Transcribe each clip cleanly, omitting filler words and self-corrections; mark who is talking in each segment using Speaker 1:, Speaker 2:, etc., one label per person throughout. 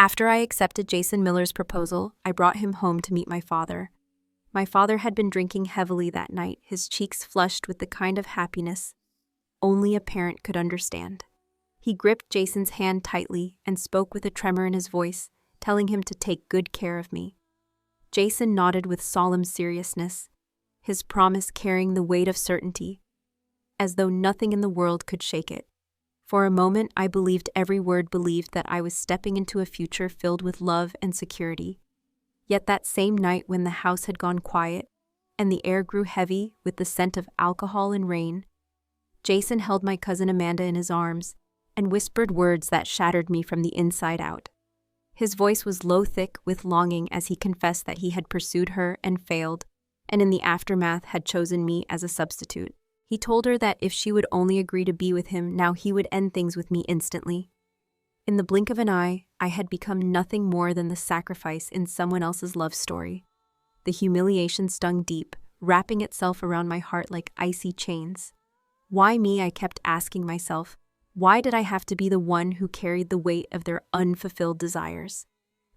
Speaker 1: After I accepted Jason Miller's proposal, I brought him home to meet my father. My father had been drinking heavily that night, his cheeks flushed with the kind of happiness only a parent could understand. He gripped Jason's hand tightly and spoke with a tremor in his voice, telling him to take good care of me. Jason nodded with solemn seriousness, his promise carrying the weight of certainty, as though nothing in the world could shake it. For a moment, I believed every word, believed that I was stepping into a future filled with love and security. Yet that same night, when the house had gone quiet and the air grew heavy with the scent of alcohol and rain, Jason held my cousin Amanda in his arms and whispered words that shattered me from the inside out. His voice was low, thick with longing as he confessed that he had pursued her and failed, and in the aftermath had chosen me as a substitute. He told her that if she would only agree to be with him, now he would end things with me instantly. In the blink of an eye, I had become nothing more than the sacrifice in someone else's love story. The humiliation stung deep, wrapping itself around my heart like icy chains. Why me, I kept asking myself. Why did I have to be the one who carried the weight of their unfulfilled desires?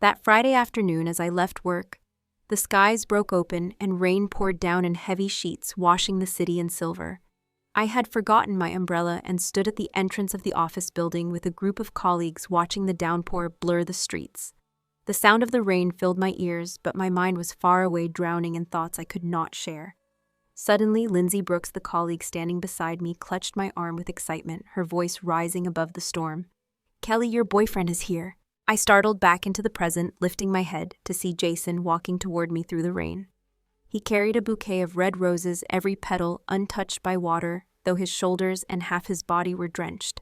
Speaker 1: That Friday afternoon, as I left work, the skies broke open and rain poured down in heavy sheets, washing the city in silver. I had forgotten my umbrella and stood at the entrance of the office building with a group of colleagues watching the downpour blur the streets. The sound of the rain filled my ears, but my mind was far away, drowning in thoughts I could not share. Suddenly, Lindsey Brooks, the colleague standing beside me, clutched my arm with excitement, her voice rising above the storm. "Kelly, your boyfriend is here." I startled back into the present, lifting my head to see Jason walking toward me through the rain. He carried a bouquet of red roses, every petal untouched by water, though his shoulders and half his body were drenched.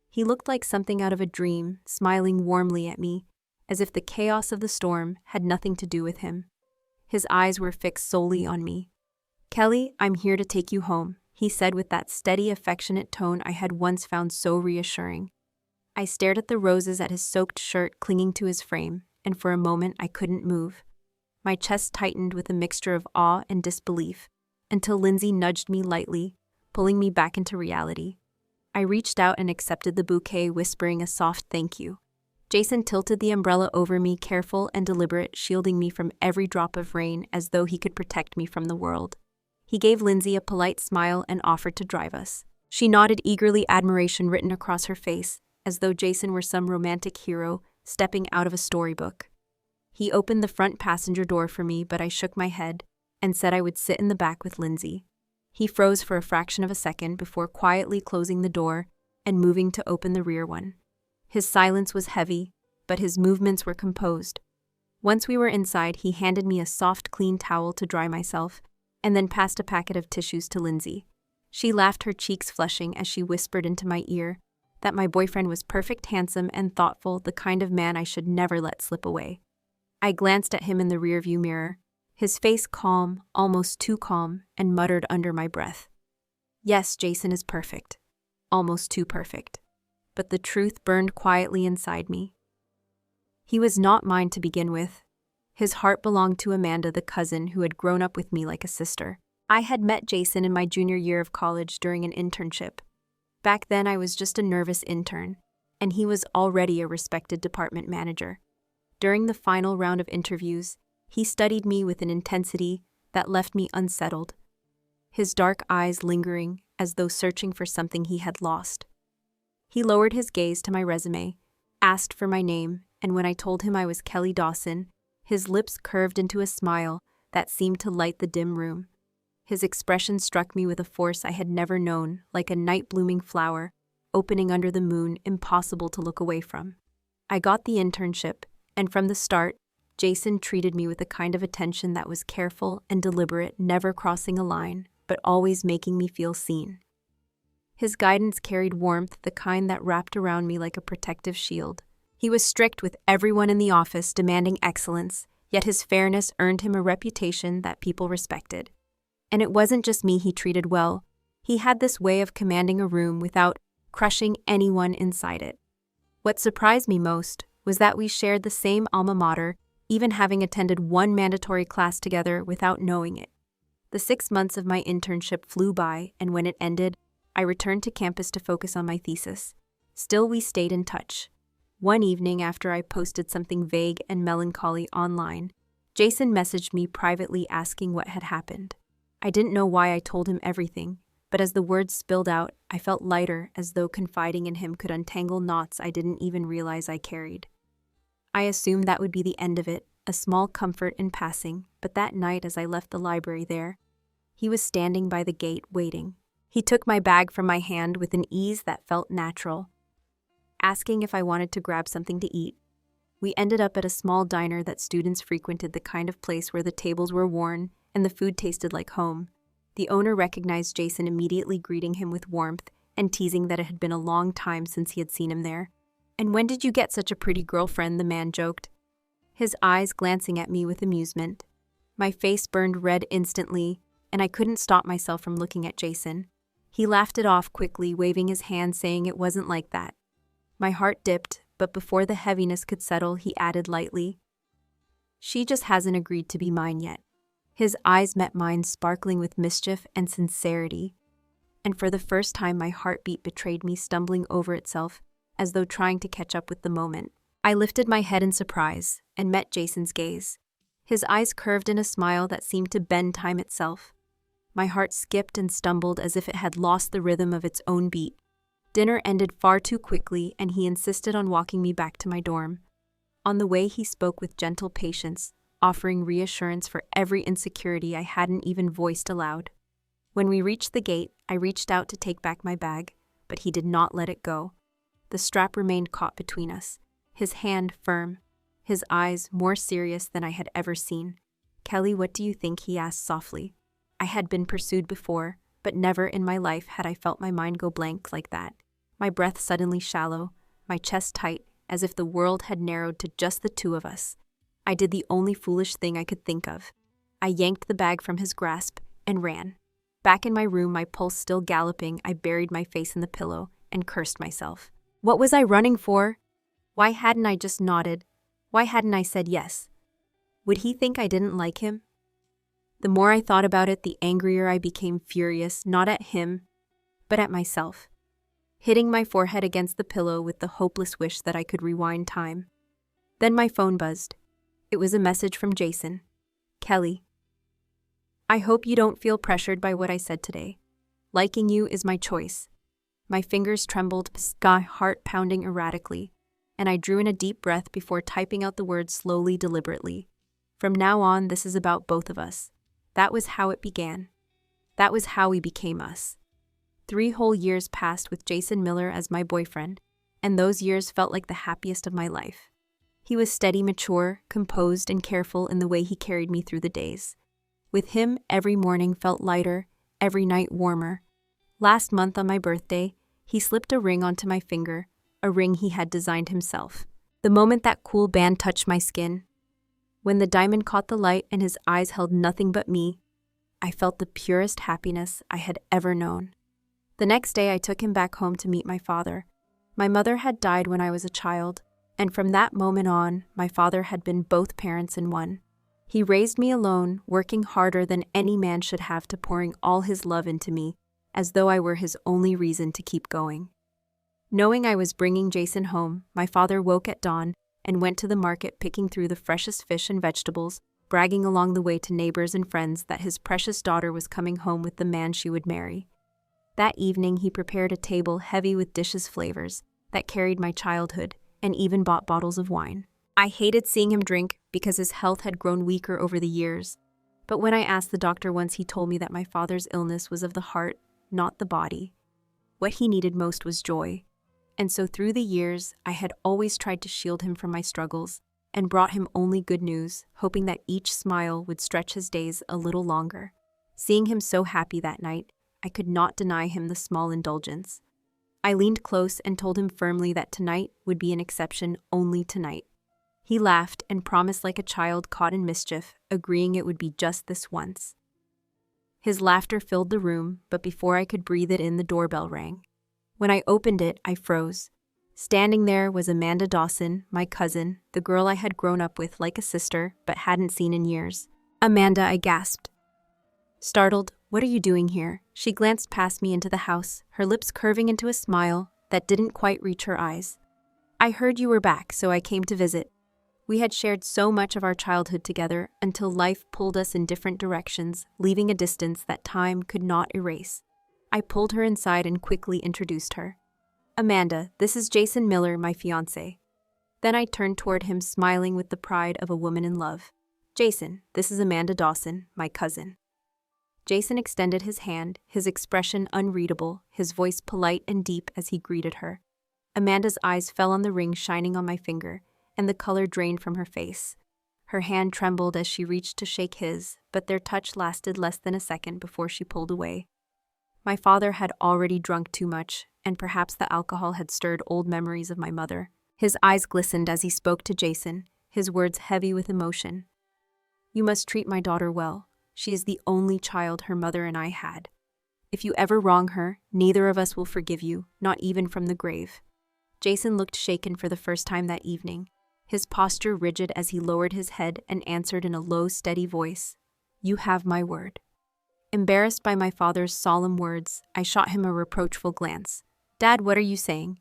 Speaker 1: He looked like something out of a dream, smiling warmly at me, as if the chaos of the storm had nothing to do with him. His eyes were fixed solely on me. "Kelly, I'm here to take you home," he said with that steady, affectionate tone I had once found so reassuring. I stared at the roses, at his soaked shirt clinging to his frame, and for a moment I couldn't move. My chest tightened with a mixture of awe and disbelief, until Lindsey nudged me lightly, pulling me back into reality. I reached out and accepted the bouquet, whispering a soft thank you. Jason tilted the umbrella over me, careful and deliberate, shielding me from every drop of rain as though he could protect me from the world. He gave Lindsey a polite smile and offered to drive us. She nodded eagerly, admiration written across her face, as though Jason were some romantic hero stepping out of a storybook. He opened the front passenger door for me, but I shook my head and said I would sit in the back with Lindsey. He froze for a fraction of a second before quietly closing the door and moving to open the rear one. His silence was heavy, but his movements were composed. Once we were inside, he handed me a soft, clean towel to dry myself, and then passed a packet of tissues to Lindsey. She laughed, her cheeks flushing as she whispered into my ear that my boyfriend was perfect, handsome, and thoughtful, the kind of man I should never let slip away. I glanced at him in the rearview mirror, his face calm, almost too calm, and muttered under my breath, "Yes, Jason is perfect. Almost too perfect." But the truth burned quietly inside me. He was not mine to begin with. His heart belonged to Amanda, the cousin who had grown up with me like a sister. I had met Jason in my junior year of college during an internship. Back then, I was just a nervous intern, and he was already a respected department manager. During the final round of interviews, he studied me with an intensity that left me unsettled, his dark eyes lingering as though searching for something he had lost. He lowered his gaze to my resume, asked for my name, and when I told him I was Kelly Dawson, his lips curved into a smile that seemed to light the dim room. His expression struck me with a force I had never known, like a night-blooming flower, opening under the moon, impossible to look away from. I got the internship, and from the start, Jason treated me with a kind of attention that was careful and deliberate, never crossing a line, but always making me feel seen. His guidance carried warmth, the kind that wrapped around me like a protective shield. He was strict with everyone in the office, demanding excellence, yet his fairness earned him a reputation that people respected. And it wasn't just me he treated well. He had this way of commanding a room without crushing anyone inside it. What surprised me most was that we shared the same alma mater, even having attended one mandatory class together without knowing it. The 6 months of my internship flew by, and when it ended, I returned to campus to focus on my thesis. Still, we stayed in touch. One evening after I posted something vague and melancholy online, Jason messaged me privately asking what had happened. I didn't know why I told him everything, but as the words spilled out, I felt lighter, as though confiding in him could untangle knots I didn't even realize I carried. I assumed that would be the end of it, a small comfort in passing, but that night as I left the library there, he was standing by the gate waiting. He took my bag from my hand with an ease that felt natural, asking if I wanted to grab something to eat. We ended up at a small diner that students frequented, the kind of place where the tables were worn and the food tasted like home. The owner recognized Jason, immediately greeting him with warmth and teasing that it had been a long time since he had seen him there. "And when did you get such a pretty girlfriend?" the man joked, his eyes glancing at me with amusement. My face burned red instantly, and I couldn't stop myself from looking at Jason. He laughed it off quickly, waving his hand, saying it wasn't like that. My heart dipped, but before the heaviness could settle, he added lightly, "She just hasn't agreed to be mine yet." His eyes met mine, sparkling with mischief and sincerity, and for the first time my heartbeat betrayed me, stumbling over itself, as though trying to catch up with the moment. I lifted my head in surprise and met Jason's gaze. His eyes curved in a smile that seemed to bend time itself. My heart skipped and stumbled as if it had lost the rhythm of its own beat. Dinner ended far too quickly, and he insisted on walking me back to my dorm. On the way, he spoke with gentle patience, offering reassurance for every insecurity I hadn't even voiced aloud. When we reached the gate, I reached out to take back my bag, but he did not let it go. The strap remained caught between us, his hand firm, his eyes more serious than I had ever seen. "Kelly, what do you think?" he asked softly. I had been pursued before, but never in my life had I felt my mind go blank like that. My breath suddenly shallow, my chest tight, as if the world had narrowed to just the two of us. I did the only foolish thing I could think of. I yanked the bag from his grasp and ran. Back in my room, my pulse still galloping, I buried my face in the pillow and cursed myself. What was I running for? Why hadn't I just nodded? Why hadn't I said yes? Would he think I didn't like him? The more I thought about it, the angrier I became, furious, not at him, but at myself, hitting my forehead against the pillow with the hopeless wish that I could rewind time. Then my phone buzzed. It was a message from Jason. "Kelly, I hope you don't feel pressured by what I said today. Liking you is my choice." My fingers trembled, my heart pounding erratically, and I drew in a deep breath before typing out the words slowly, deliberately. "From now on, this is about both of us." That was how it began. That was how we became us. 3 whole years passed with Jason Miller as my boyfriend, and those years felt like the happiest of my life. He was steady, mature, composed, and careful in the way he carried me through the days. With him, every morning felt lighter, every night warmer. Last month on my birthday, he slipped a ring onto my finger, a ring he had designed himself. The moment that cool band touched my skin, when the diamond caught the light and his eyes held nothing but me, I felt the purest happiness I had ever known. The next day, I took him back home to meet my father. My mother had died when I was a child, and from that moment on, my father had been both parents in one. He raised me alone, working harder than any man should have, to pouring all his love into me, as though I were his only reason to keep going. Knowing I was bringing Jason home, my father woke at dawn and went to the market, picking through the freshest fish and vegetables, bragging along the way to neighbors and friends that his precious daughter was coming home with the man she would marry. That evening, he prepared a table heavy with dishes flavors that carried my childhood, and even bought bottles of wine. I hated seeing him drink because his health had grown weaker over the years, but when I asked the doctor once, he told me that my father's illness was of the heart, not the body. What he needed most was joy. And so through the years, I had always tried to shield him from my struggles and brought him only good news, hoping that each smile would stretch his days a little longer. Seeing him so happy that night, I could not deny him the small indulgence. I leaned close and told him firmly that tonight would be an exception, only tonight. He laughed and promised like a child caught in mischief, agreeing it would be just this once. His laughter filled the room, but before I could breathe it in, the doorbell rang. When I opened it, I froze. Standing there was Amanda Dawson, my cousin, the girl I had grown up with like a sister but hadn't seen in years. "Amanda," I gasped. Startled, "What are you doing here?" She glanced past me into the house, her lips curving into a smile that didn't quite reach her eyes. I heard you were back, so I came to visit. We had shared so much of our childhood together until life pulled us in different directions, leaving a distance that time could not erase. I pulled her inside and quickly introduced her. Amanda, this is Dawson Miller, my fiancé. Then I turned toward him, smiling with the pride of a woman in love. Dawson, this is Amanda Dawson, my cousin. Dawson extended his hand, his expression unreadable, his voice polite and deep as he greeted her. Amanda's eyes fell on the ring shining on my finger, and the color drained from her face. Her hand trembled as she reached to shake his, but their touch lasted less than a second before she pulled away. My father had already drunk too much, and perhaps the alcohol had stirred old memories of my mother. His eyes glistened as he spoke to Dawson, his words heavy with emotion. You must treat my daughter well. She is the only child her mother and I had. If you ever wrong her, neither of us will forgive you, not even from the grave. Dawson looked shaken for the first time that evening, his posture rigid as he lowered his head and answered in a low, steady voice, You have my word. Embarrassed by my father's solemn words, I shot him a reproachful glance. Dad, what are you saying?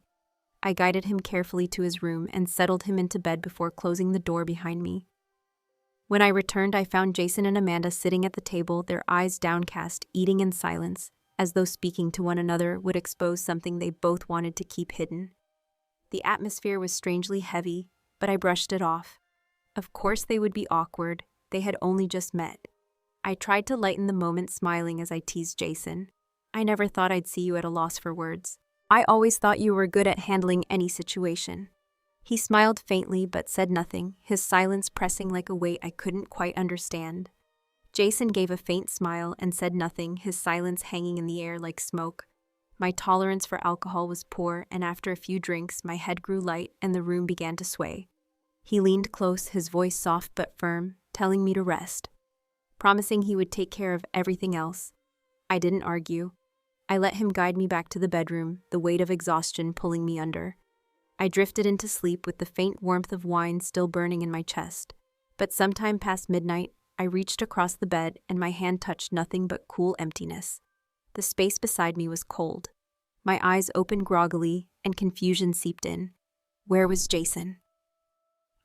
Speaker 1: I guided him carefully to his room and settled him into bed before closing the door behind me. When I returned, I found Dawson and Amanda sitting at the table, their eyes downcast, eating in silence, as though speaking to one another would expose something they both wanted to keep hidden. The atmosphere was strangely heavy, but I brushed it off. Of course they would be awkward, they had only just met. I tried to lighten the moment, smiling as I teased Dawson. I never thought I'd see you at a loss for words. I always thought you were good at handling any situation. He smiled faintly but said nothing, his silence pressing like a weight I couldn't quite understand. Dawson gave a faint smile and said nothing, his silence hanging in the air like smoke. My tolerance for alcohol was poor, and after a few drinks, my head grew light and the room began to sway. He leaned close, his voice soft but firm, telling me to rest, promising he would take care of everything else. I didn't argue. I let him guide me back to the bedroom, the weight of exhaustion pulling me under. I drifted into sleep with the faint warmth of wine still burning in my chest. But sometime past midnight, I reached across the bed and my hand touched nothing but cool emptiness. The space beside me was cold. My eyes opened groggily, and confusion seeped in. Where was Dawson?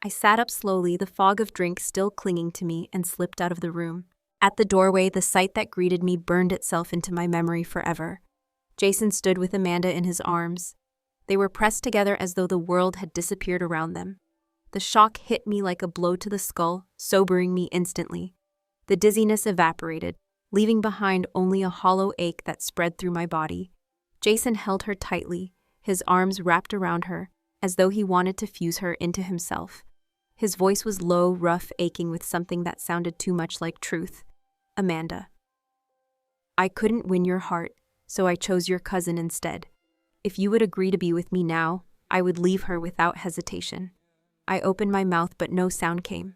Speaker 1: I sat up slowly, the fog of drink still clinging to me, and slipped out of the room. At the doorway, the sight that greeted me burned itself into my memory forever. Dawson stood with Amanda in his arms. They were pressed together as though the world had disappeared around them. The shock hit me like a blow to the skull, sobering me instantly. The dizziness evaporated, leaving behind only a hollow ache that spread through my body. Dawson held her tightly, his arms wrapped around her, as though he wanted to fuse her into himself. His voice was low, rough, aching with something that sounded too much like truth. Amanda. I couldn't win your heart, so I chose your cousin instead. If you would agree to be with me now, I would leave her without hesitation. I opened my mouth, but no sound came.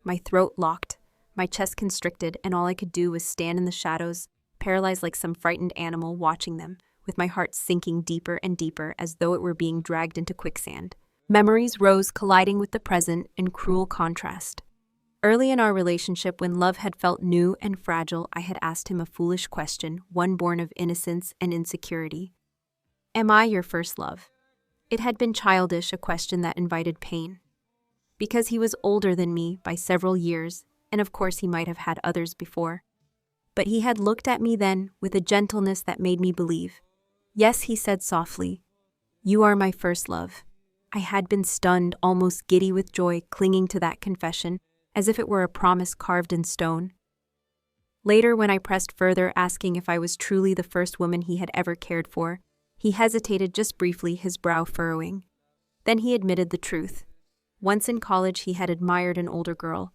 Speaker 1: My throat locked, my chest constricted, and all I could do was stand in the shadows, paralyzed like some frightened animal watching them, with my heart sinking deeper and deeper as though it were being dragged into quicksand. Memories rose, colliding with the present in cruel contrast. Early in our relationship, when love had felt new and fragile, I had asked him a foolish question, one born of innocence and insecurity. Am I your first love? It had been childish, a question that invited pain. Because he was older than me by several years, and of course he might have had others before. But he had looked at me then with a gentleness that made me believe. Yes, he said softly, you are my first love. I had been stunned, almost giddy with joy, clinging to that confession, as if it were a promise carved in stone. Later, when I pressed further, asking if I was truly the first woman he had ever cared for, he hesitated just briefly, his brow furrowing. Then he admitted the truth. Once in college, he had admired an older girl,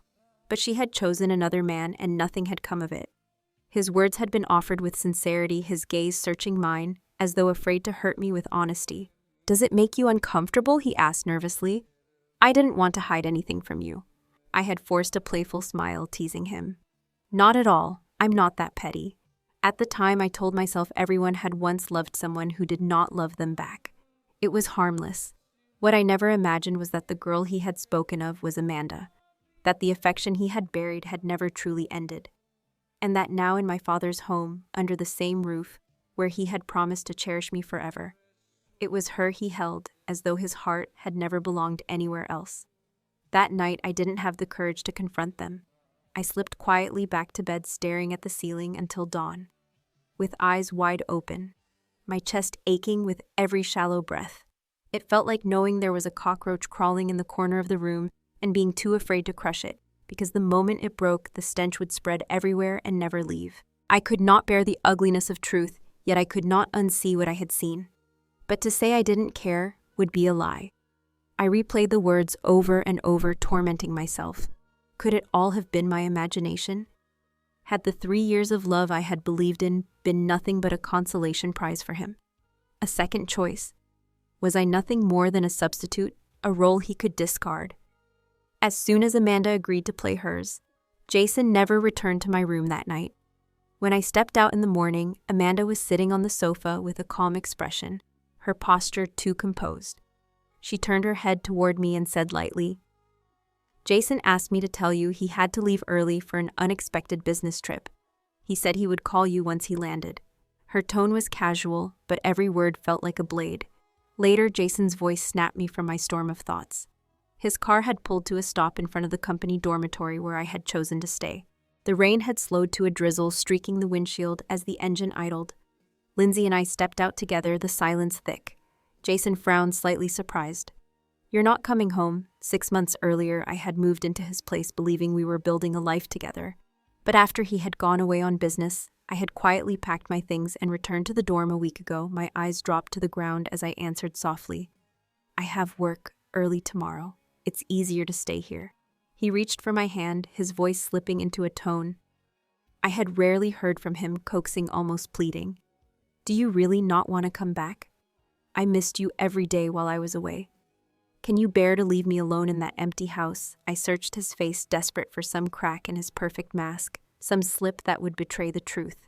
Speaker 1: but she had chosen another man and nothing had come of it. His words had been offered with sincerity, his gaze searching mine, as though afraid to hurt me with honesty. Does it make you uncomfortable? He asked nervously. I didn't want to hide anything from you. I had forced a playful smile, teasing him. Not at all. I'm not that petty. At the time, I told myself everyone had once loved someone who did not love them back. It was harmless. What I never imagined was that the girl he had spoken of was Amanda, that the affection he had buried had never truly ended, and that now in my father's home, under the same roof, where he had promised to cherish me forever, It was her he held, as though his heart had never belonged anywhere else. That night, I didn't have the courage to confront them. I slipped quietly back to bed, staring at the ceiling until dawn. With eyes wide open, my chest aching with every shallow breath. It felt like knowing there was a cockroach crawling in the corner of the room and being too afraid to crush it, because the moment it broke, the stench would spread everywhere and never leave. I could not bear the ugliness of truth, yet I could not unsee what I had seen. But to say I didn't care would be a lie. I replayed the words over and over, tormenting myself. Could it all have been my imagination? Had the 3 years of love I had believed in been nothing but a consolation prize for him? A second choice? Was I nothing more than a substitute, a role he could discard? As soon as Amanda agreed to play hers, Jason never returned to my room that night. When I stepped out in the morning, Amanda was sitting on the sofa with a calm expression, her posture too composed. She turned her head toward me and said lightly, "Jason asked me to tell you he had to leave early for an unexpected business trip. He said he would call you once he landed." Her tone was casual, but every word felt like a blade. Later, Jason's voice snapped me from my storm of thoughts. His car had pulled to a stop in front of the company dormitory where I had chosen to stay. The rain had slowed to a drizzle, streaking the windshield as the engine idled. Lindsey and I stepped out together, the silence thick. Jason frowned, slightly surprised. "You're not coming home." 6 months earlier, I had moved into his place believing we were building a life together. But after he had gone away on business, I had quietly packed my things and returned to the dorm a week ago. My eyes dropped to the ground as I answered softly, "I have work early tomorrow. It's easier to stay here." He reached for my hand, his voice slipping into a tone I had rarely heard from him, coaxing, almost pleading. "Do you really not want to come back? I missed you every day while I was away. Can you bear to leave me alone in that empty house?" I searched his face, desperate for some crack in his perfect mask, some slip that would betray the truth.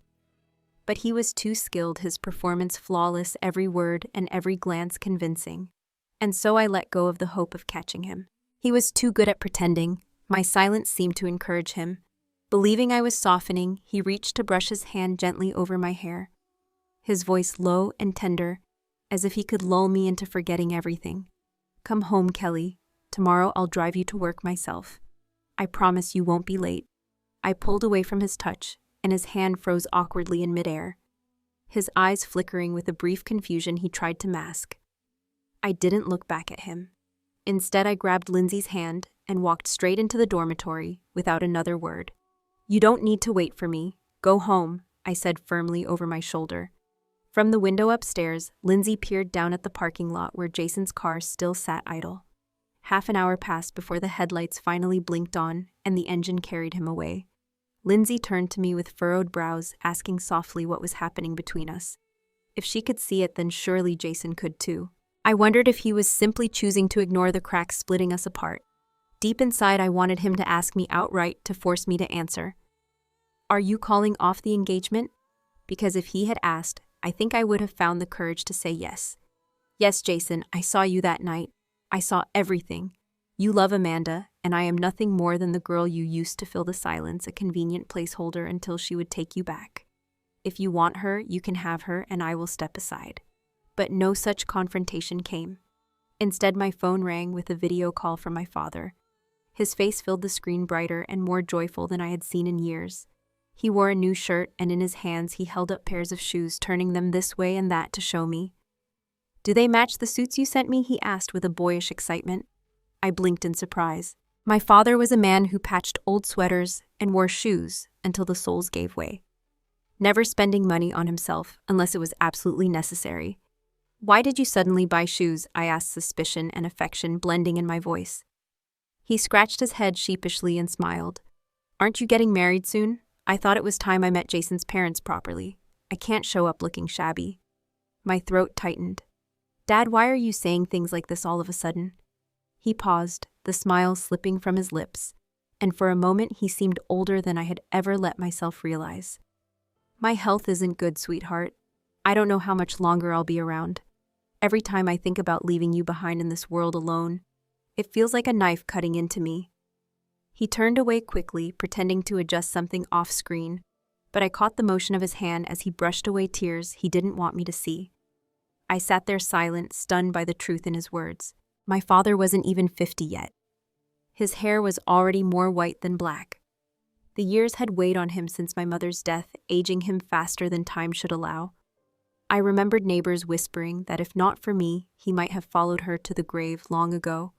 Speaker 1: But he was too skilled, his performance flawless, every word and every glance convincing. And so I let go of the hope of catching him. He was too good at pretending. My silence seemed to encourage him. Believing I was softening, he reached to brush his hand gently over my hair. His voice low and tender, as if he could lull me into forgetting everything. "Come home, Kelly. Tomorrow I'll drive you to work myself. I promise you won't be late." I pulled away from his touch, and his hand froze awkwardly in midair. His eyes flickering with a brief confusion he tried to mask. I didn't look back at him. Instead, I grabbed Lindsey's hand and walked straight into the dormitory without another word. "You don't need to wait for me. Go home," I said firmly over my shoulder. From the window upstairs, Lindsey peered down at the parking lot where Jason's car still sat idle. Half an hour passed before the headlights finally blinked on and the engine carried him away. Lindsey turned to me with furrowed brows, asking softly what was happening between us. If she could see it, then surely Jason could too. I wondered if he was simply choosing to ignore the cracks splitting us apart. Deep inside, I wanted him to ask me outright, to force me to answer. "Are you calling off the engagement?" Because if he had asked, I think I would have found the courage to say yes. "Yes, Jason, I saw you that night. I saw everything. You love Amanda, and I am nothing more than the girl you used to fill the silence, a convenient placeholder until she would take you back. If you want her, you can have her, and I will step aside." But no such confrontation came. Instead, my phone rang with a video call from my father. His face filled the screen, brighter and more joyful than I had seen in years. He wore a new shirt, and in his hands he held up pairs of shoes, turning them this way and that to show me. "Do they match the suits you sent me?" he asked with a boyish excitement. I blinked in surprise. My father was a man who patched old sweaters and wore shoes until the soles gave way, never spending money on himself unless it was absolutely necessary. "Why did you suddenly buy shoes?" I asked, suspicion and affection blending in my voice. He scratched his head sheepishly and smiled. "Aren't you getting married soon? I thought it was time I met Jason's parents properly. I can't show up looking shabby." My throat tightened. "Dad, why are you saying things like this all of a sudden?" He paused, the smile slipping from his lips, and for a moment he seemed older than I had ever let myself realize. "My health isn't good, sweetheart. I don't know how much longer I'll be around. Every time I think about leaving you behind in this world alone, it feels like a knife cutting into me." He turned away quickly, pretending to adjust something off-screen, but I caught the motion of his hand as he brushed away tears he didn't want me to see. I sat there silent, stunned by the truth in his words. My father wasn't even 50 yet. His hair was already more white than black. The years had weighed on him since my mother's death, aging him faster than time should allow. I remembered neighbors whispering that if not for me, he might have followed her to the grave long ago.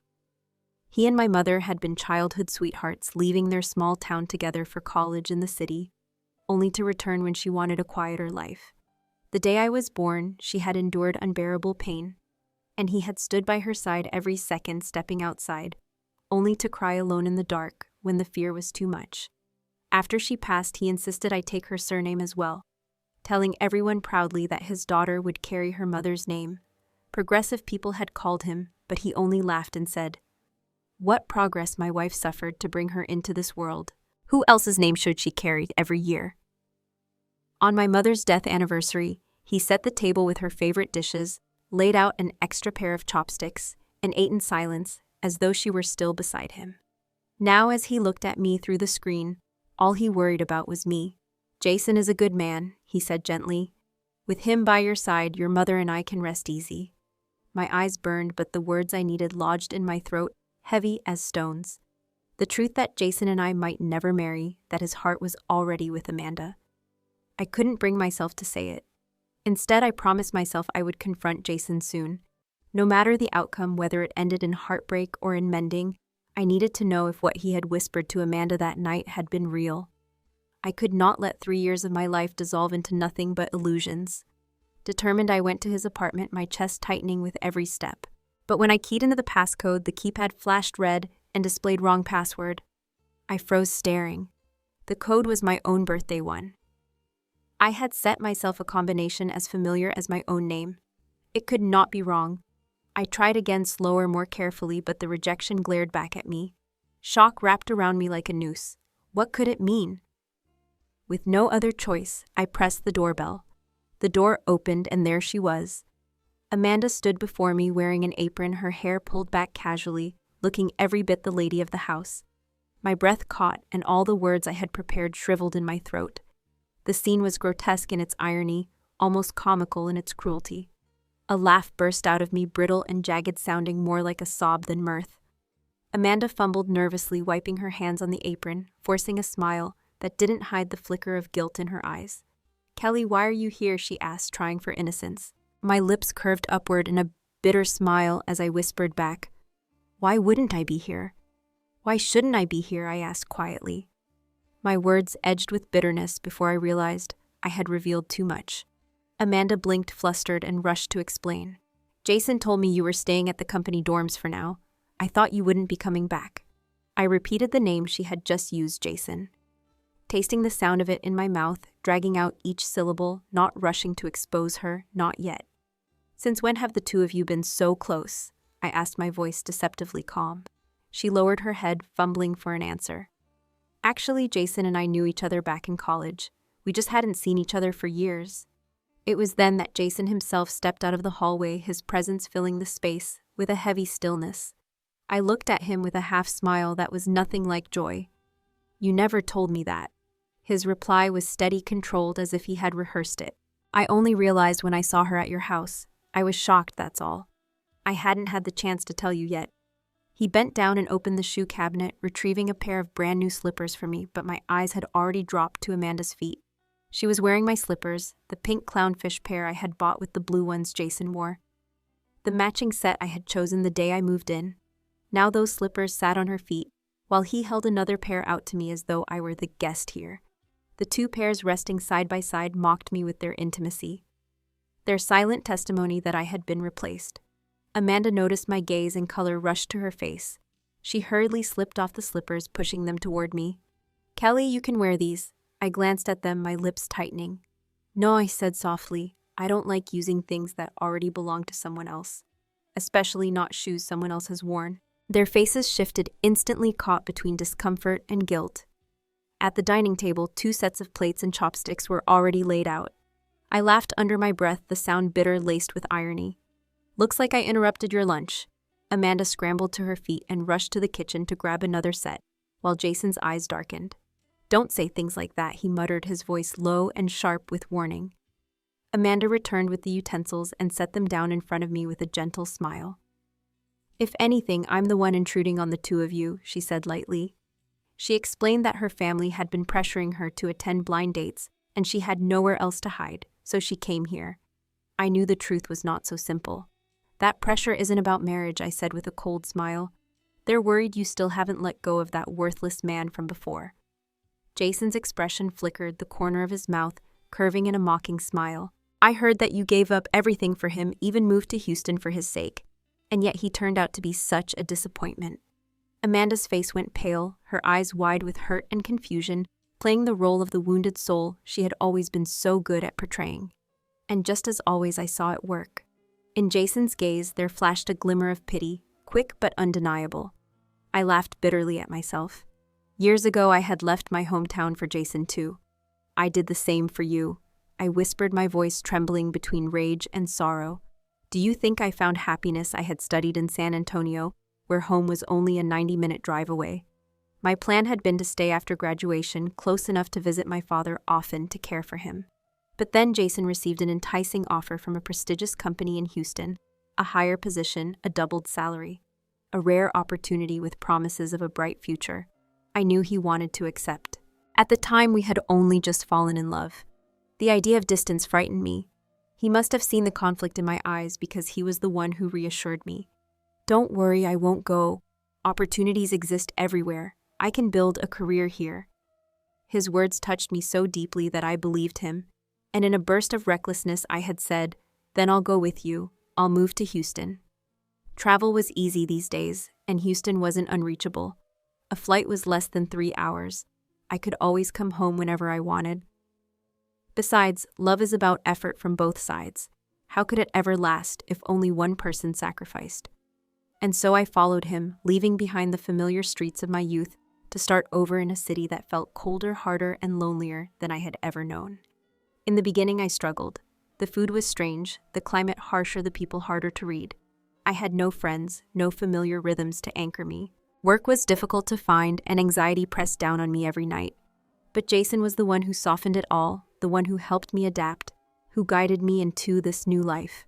Speaker 1: He and my mother had been childhood sweethearts, leaving their small town together for college in the city, only to return when she wanted a quieter life. The day I was born, she had endured unbearable pain, and he had stood by her side every second stepping outside, only to cry alone in the dark when the fear was too much. After she passed, he insisted I take her surname as well, telling everyone proudly that his daughter would carry her mother's name. Progressive people had called him, but he only laughed and said, "What progress my wife suffered to bring her into this world. Who else's name should she carry every year?" On my mother's death anniversary, he set the table with her favorite dishes, laid out an extra pair of chopsticks, and ate in silence, as though she were still beside him. Now, as he looked at me through the screen, all he worried about was me. "Jason is a good man," he said gently. "With him by your side, your mother and I can rest easy." My eyes burned, but the words I needed lodged in my throat, heavy as stones. The truth that Jason and I might never marry, that his heart was already with Amanda. I couldn't bring myself to say it. Instead, I promised myself I would confront Jason soon. No matter the outcome, whether it ended in heartbreak or in mending, I needed to know if what he had whispered to Amanda that night had been real. I could not let 3 years of my life dissolve into nothing but illusions. Determined, I went to his apartment, my chest tightening with every step. But when I keyed into the passcode, the keypad flashed red and displayed wrong password. I froze, staring. The code was my own birthday one. I had set myself a combination as familiar as my own name. It could not be wrong. I tried again, slower, more carefully, but the rejection glared back at me. Shock wrapped around me like a noose. What could it mean? With no other choice, I pressed the doorbell. The door opened, and there she was. Amanda stood before me wearing an apron, her hair pulled back casually, looking every bit the lady of the house. My breath caught, and all the words I had prepared shriveled in my throat. The scene was grotesque in its irony, almost comical in its cruelty. A laugh burst out of me, brittle and jagged, sounding more like a sob than mirth. Amanda fumbled nervously, wiping her hands on the apron, forcing a smile that didn't hide the flicker of guilt in her eyes. "Kelly, why are you here?" she asked, trying for innocence. My lips curved upward in a bitter smile as I whispered back, "Why wouldn't I be here? Why shouldn't I be here?" I asked quietly. My words edged with bitterness before I realized I had revealed too much. Amanda blinked, flustered, and rushed to explain. "Jason told me you were staying at the company dorms for now. I thought you wouldn't be coming back." I repeated the name she had just used, Jason. Tasting the sound of it in my mouth, dragging out each syllable, not rushing to expose her, not yet. "Since when have the two of you been so close?" I asked, my voice deceptively calm. She lowered her head, fumbling for an answer. "Actually, Jason and I knew each other back in college. We just hadn't seen each other for years." It was then that Jason himself stepped out of the hallway, his presence filling the space with a heavy stillness. I looked at him with a half-smile that was nothing like joy. "You never told me that." His reply was steady, controlled, as if he had rehearsed it. "I only realized when I saw her at your house. I was shocked, that's all. I hadn't had the chance to tell you yet." He bent down and opened the shoe cabinet, retrieving a pair of brand new slippers for me, but my eyes had already dropped to Amanda's feet. She was wearing my slippers, the pink clownfish pair I had bought with the blue ones Jason wore. The matching set I had chosen the day I moved in. Now those slippers sat on her feet, while he held another pair out to me as though I were the guest here. The two pairs resting side by side mocked me with their intimacy, their silent testimony that I had been replaced. Amanda noticed my gaze and color rushed to her face. She hurriedly slipped off the slippers, pushing them toward me. "Kelly, you can wear these." I glanced at them, my lips tightening. "No," I said softly. "I don't like using things that already belong to someone else, especially not shoes someone else has worn." Their faces shifted, instantly caught between discomfort and guilt. At the dining table, 2 sets of plates and chopsticks were already laid out. I laughed under my breath, the sound bitter, laced with irony. "Looks like I interrupted your lunch." Amanda scrambled to her feet and rushed to the kitchen to grab another set, while Jason's eyes darkened. "Don't say things like that," he muttered, his voice low and sharp with warning. Amanda returned with the utensils and set them down in front of me with a gentle smile. "If anything, I'm the one intruding on the two of you," she said lightly. She explained that her family had been pressuring her to attend blind dates, and she had nowhere else to hide, so she came here. I knew the truth was not so simple. "That pressure isn't about marriage," I said with a cold smile. "They're worried you still haven't let go of that worthless man from before." Jason's expression flickered, the corner of his mouth curving in a mocking smile. "I heard that you gave up everything for him, even moved to Houston for his sake. And yet he turned out to be such a disappointment." Amanda's face went pale, her eyes wide with hurt and confusion, playing the role of the wounded soul she had always been so good at portraying. And just as always, I saw it work. In Jason's gaze, there flashed a glimmer of pity, quick but undeniable. I laughed bitterly at myself. Years ago, I had left my hometown for Jason too. "I did the same for you," I whispered, my voice trembling between rage and sorrow. "Do you think I found happiness I had studied in San Antonio, where home was only a 90-minute drive away? My plan had been to stay after graduation, close enough to visit my father often to care for him. But then Jason received an enticing offer from a prestigious company in Houston, a higher position, a doubled salary, a rare opportunity with promises of a bright future. I knew he wanted to accept. At the time, we had only just fallen in love. The idea of distance frightened me. He must have seen the conflict in my eyes because he was the one who reassured me. "Don't worry, I won't go. Opportunities exist everywhere. I can build a career here." His words touched me so deeply that I believed him, and in a burst of recklessness I had said, "Then I'll go with you. I'll move to Houston." Travel was easy these days, and Houston wasn't unreachable. A flight was less than 3 hours. I could always come home whenever I wanted. Besides, love is about effort from both sides. How could it ever last if only one person sacrificed? And so I followed him, leaving behind the familiar streets of my youth to start over in a city that felt colder, harder, and lonelier than I had ever known. In the beginning, I struggled. The food was strange, the climate harsher, the people harder to read. I had no friends, no familiar rhythms to anchor me. Work was difficult to find, and anxiety pressed down on me every night. But Jason was the one who softened it all, the one who helped me adapt, who guided me into this new life.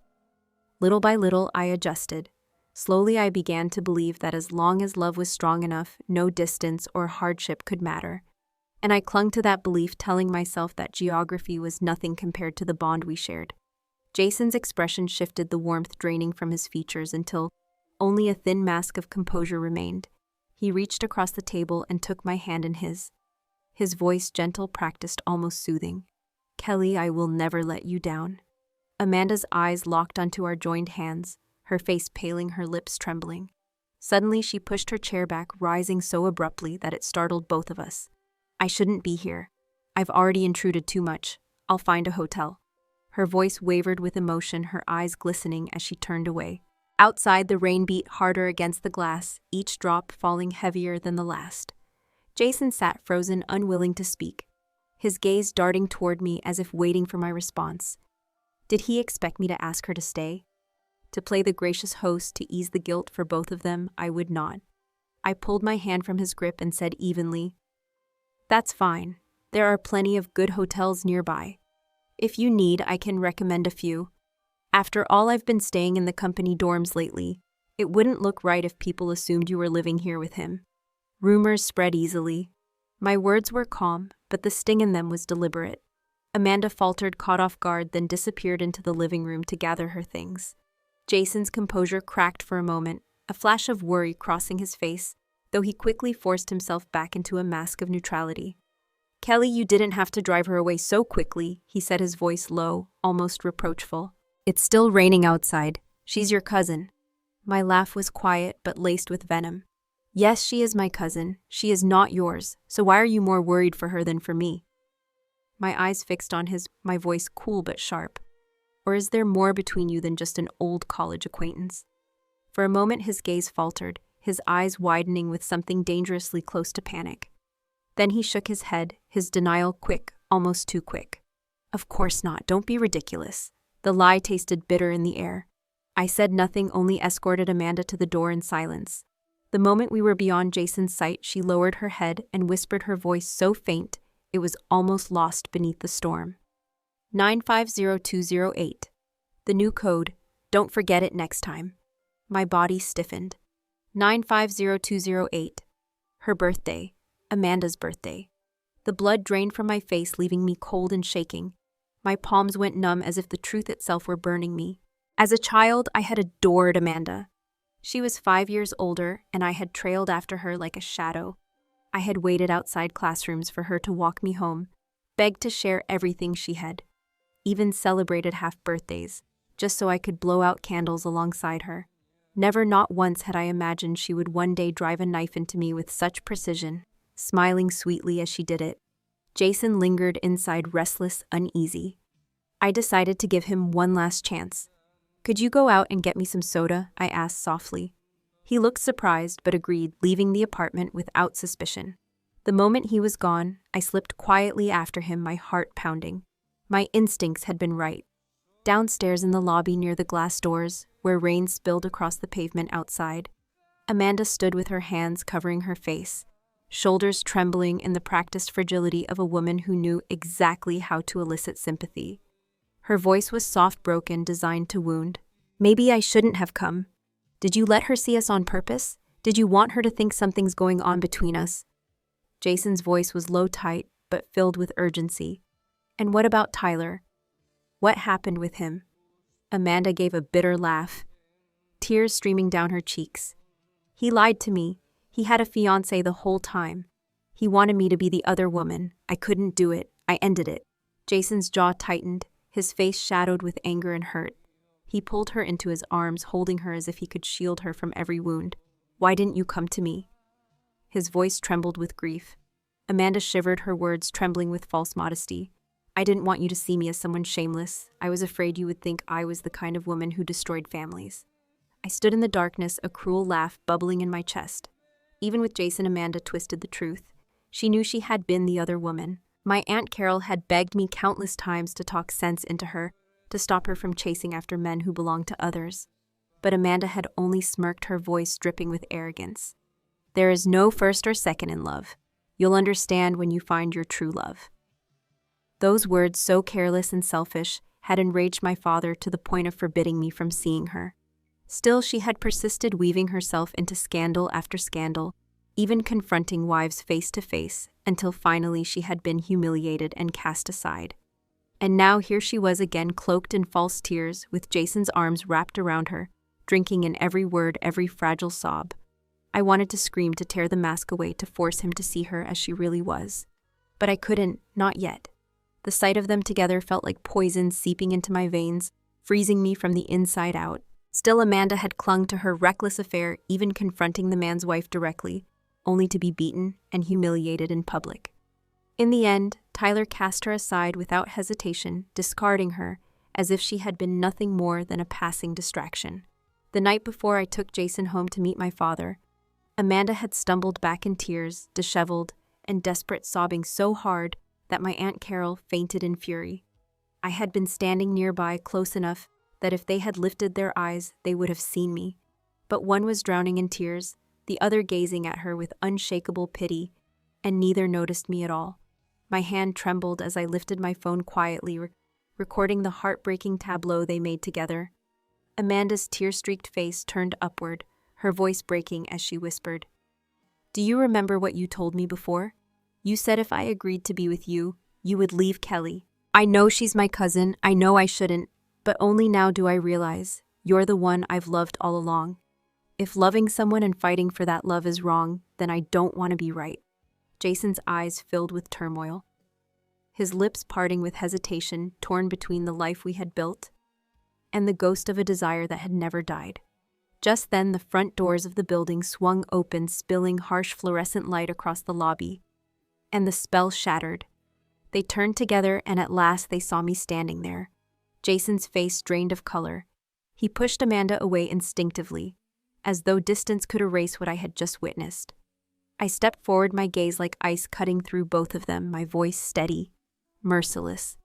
Speaker 1: Little by little, I adjusted. Slowly, I began to believe that as long as love was strong enough, no distance or hardship could matter. And I clung to that belief, telling myself that geography was nothing compared to the bond we shared. Jason's expression shifted, the warmth draining from his features until only a thin mask of composure remained. He reached across the table and took my hand in his. His voice, gentle, practiced, almost soothing. "Kelly, I will never let you down." Amanda's eyes locked onto our joined hands, her face paling, her lips trembling. Suddenly, she pushed her chair back, rising so abruptly that it startled both of us. "I shouldn't be here. I've already intruded too much. I'll find a hotel." Her voice wavered with emotion, her eyes glistening as she turned away. Outside, the rain beat harder against the glass, each drop falling heavier than the last. Jason sat frozen, unwilling to speak, his gaze darting toward me as if waiting for my response. Did he expect me to ask her to stay? To play the gracious host, to ease the guilt for both of them? I would not. I pulled my hand from his grip and said evenly, "That's fine. There are plenty of good hotels nearby. If you need, I can recommend a few. After all, I've been staying in the company dorms lately. It wouldn't look right if people assumed you were living here with him." Rumors spread easily. My words were calm, but the sting in them was deliberate. Amanda faltered, caught off guard, then disappeared into the living room to gather her things. Jason's composure cracked for a moment, a flash of worry crossing his face, though he quickly forced himself back into a mask of neutrality. "Kelly, you didn't have to drive her away so quickly," he said, his voice low, almost reproachful. "It's still raining outside. She's your cousin." My laugh was quiet but laced with venom. "Yes, she is my cousin. She is not yours, so why are you more worried for her than for me?" My eyes fixed on his, my voice cool but sharp. "Or is there more between you than just an old college acquaintance?" For a moment his gaze faltered, his eyes widening with something dangerously close to panic. Then he shook his head, his denial quick, almost too quick. "Of course not, don't be ridiculous." The lie tasted bitter in the air. I said nothing, only escorted Amanda to the door in silence. The moment we were beyond Jason's sight, she lowered her head and whispered, her voice so faint it was almost lost beneath the storm. 950208. The new code. Don't forget it next time. My body stiffened. 950208. Her birthday. Amanda's birthday. The blood drained from my face, leaving me cold and shaking. My palms went numb as if the truth itself were burning me. As a child, I had adored Amanda. She was 5 years older, and I had trailed after her like a shadow. I had waited outside classrooms for her to walk me home, begged to share everything she had, even celebrated half-birthdays, just so I could blow out candles alongside her. Never, not once, had I imagined she would one day drive a knife into me with such precision, smiling sweetly as she did it. Jason lingered inside, restless, uneasy. I decided to give him one last chance. "Could you go out and get me some soda?" I asked softly. He looked surprised but agreed, leaving the apartment without suspicion. The moment he was gone, I slipped quietly after him, my heart pounding. My instincts had been right. Downstairs in the lobby near the glass doors, where rain spilled across the pavement outside, Amanda stood with her hands covering her face, shoulders trembling in the practiced fragility of a woman who knew exactly how to elicit sympathy. Her voice was soft, broken, designed to wound. "Maybe I shouldn't have come. Did you let her see us on purpose? Did you want her to think something's going on between us?" Jason's voice was low, tight, but filled with urgency. "And what about Tyler? What happened with him?" Amanda gave a bitter laugh, tears streaming down her cheeks. "He lied to me. He had a fiancé the whole time. He wanted me to be the other woman. I couldn't do it. I ended it." Jason's jaw tightened, his face shadowed with anger and hurt. He pulled her into his arms, holding her as if he could shield her from every wound. "Why didn't you come to me?" His voice trembled with grief. Amanda shivered, her words trembling with false modesty. "I didn't want you to see me as someone shameless. I was afraid you would think I was the kind of woman who destroyed families." I stood in the darkness, a cruel laugh bubbling in my chest. Even with Jason, Amanda twisted the truth. She knew she had been the other woman. My Aunt Carol had begged me countless times to talk sense into her, to stop her from chasing after men who belonged to others. But Amanda had only smirked, her voice dripping with arrogance. "There is no first or second in love. You'll understand when you find your true love." Those words, so careless and selfish, had enraged my father to the point of forbidding me from seeing her. Still, she had persisted, weaving herself into scandal after scandal, even confronting wives face to face, until finally she had been humiliated and cast aside. And now here she was again, cloaked in false tears, with Jason's arms wrapped around her, drinking in every word, every fragile sob. I wanted to scream, to tear the mask away, to force him to see her as she really was. But I couldn't, not yet. The sight of them together felt like poison seeping into my veins, freezing me from the inside out. Still, Amanda had clung to her reckless affair, even confronting the man's wife directly, only to be beaten and humiliated in public. In the end, Tyler cast her aside without hesitation, discarding her as if she had been nothing more than a passing distraction. The night before I took Jason home to meet my father, Amanda had stumbled back in tears, disheveled and desperate, sobbing so hard that my Aunt Carol fainted in fury. I had been standing nearby, close enough that if they had lifted their eyes, they would have seen me. But one was drowning in tears, the other gazing at her with unshakable pity, and neither noticed me at all. My hand trembled as I lifted my phone quietly, recording the heartbreaking tableau they made together. Amanda's tear-streaked face turned upward, her voice breaking as she whispered, "Do you remember what you told me before? You said if I agreed to be with you, you would leave Kelly. I know she's my cousin, I know I shouldn't, but only now do I realize you're the one I've loved all along. If loving someone and fighting for that love is wrong, then I don't want to be right." Jason's eyes filled with turmoil, his lips parting with hesitation, torn between the life we had built and the ghost of a desire that had never died. Just then, the front doors of the building swung open, spilling harsh fluorescent light across the lobby, and the spell shattered. They turned together, and at last they saw me standing there. Jason's face drained of color. He pushed Amanda away instinctively, as though distance could erase what I had just witnessed. I stepped forward, my gaze like ice cutting through both of them, my voice steady, merciless.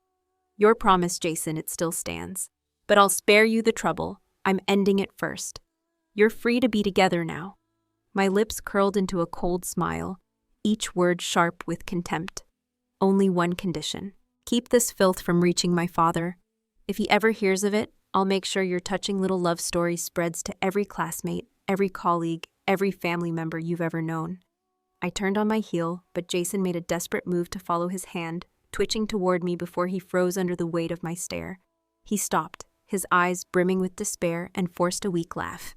Speaker 1: "Your promise, Jason, it still stands. But I'll spare you the trouble. I'm ending it first. You're free to be together now." My lips curled into a cold smile, each word sharp with contempt. "Only one condition. Keep this filth from reaching my father. If he ever hears of it, I'll make sure your touching little love story spreads to every classmate, every colleague, every family member you've ever known." I turned on my heel, but Jason made a desperate move to follow his hand, twitching toward me before he froze under the weight of my stare. He stopped, his eyes brimming with despair, and forced a weak laugh.